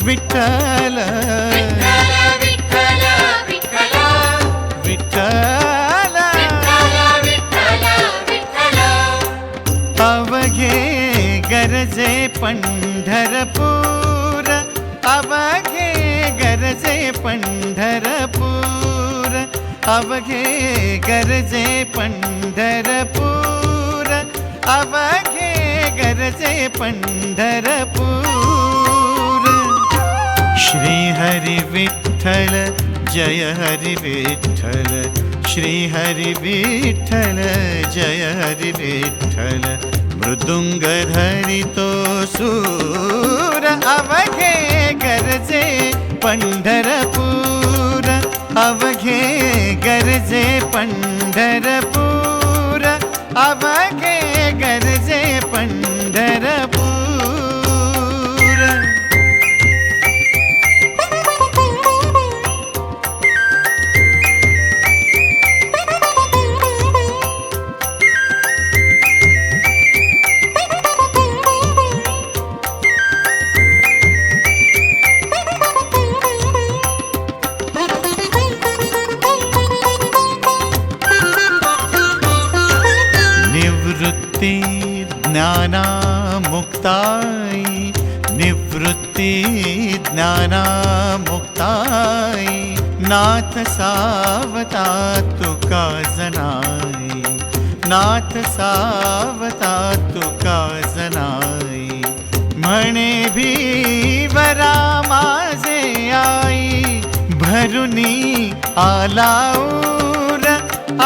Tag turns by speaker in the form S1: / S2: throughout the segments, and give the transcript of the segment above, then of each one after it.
S1: विठ्ठल विठ्ठल अवघे गरजे पंढरपूर अवघे गरजे पंढरपूर अवघे गरजे पंढरपूर अवघे गरजे पंढरपूर श्री हरि विठ्ठल जय हरि विठ्ठल श्री हरि विठ्ठल जय हरि विठ्ठल मृदुंग धरितो सूर अवघे गरजे पंढरपूर अवघे गरजे पंढरपूर अवघे गरजे पंढरपूर ज्ञानामुक्ताई निवृत्ति ज्ञानामुक्ताई नाथ सावता तुका जनाई नाथ सावता तुका जनाई म्हणे भीवरा माझे आई भरुनी आलाऊर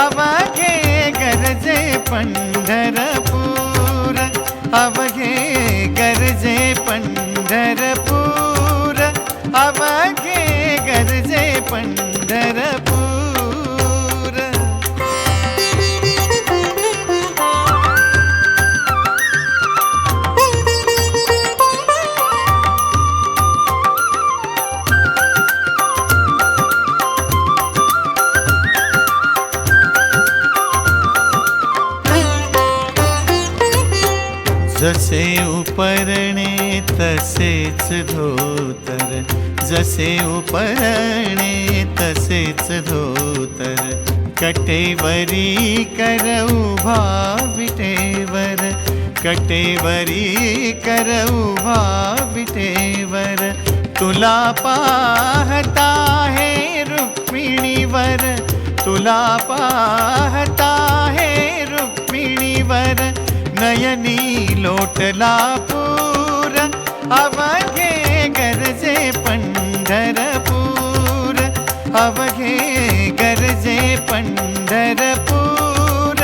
S1: अवघे गरजे पंढरपूर अवघे गरजे पंढरपूर अवघे गरजे पंढरपूर जसे उपरणे तसेच धोतर जसे उपरणे तसेच धोतर कटेवरी कर उभा विटेवर कटेवरी कर उभा विटेवर तुला पाहता है रुक्मिणीवर तुला पाहता है रुक्मिणीवर नयनी लोटला पूर अवघे गरजे पंढरपूर अवघे गरजे पंढरपूर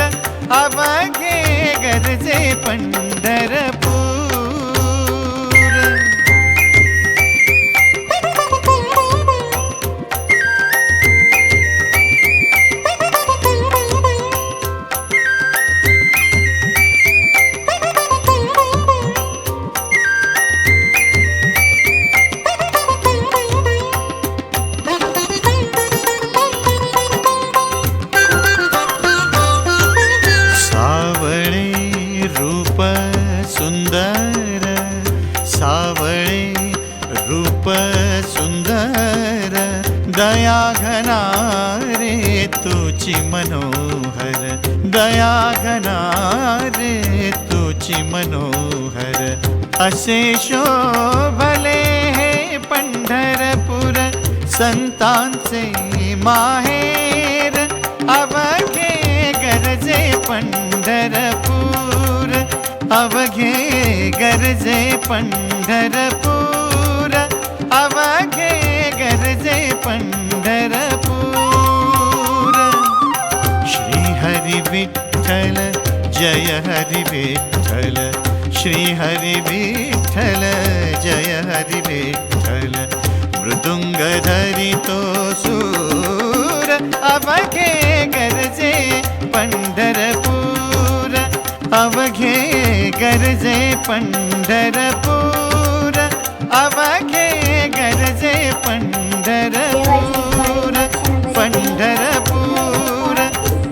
S1: अवघे गरजे पंढरपूर दया घना रे तुची मनोहर दया घना रे तुची मनोहर असे शोभले हे पंढरपूर संतांचे माहेर अवघे गरजे पंढरपूर अवघे गरजे पंढरपूर अवघे गरजे पंढरपूर श्री हरि विठ्ठल जय हरि विठ्ठल श्री हरि विठ्ठल जय हरि विठ्ठल मृदुंग धरितो सूर अवघे गरजे पंढरपूर अवघे गरजे पंढरपूर अवघे गरजे पंढरपूर पंढरपूर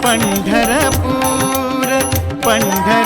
S1: पंढरपूर पंढरपूर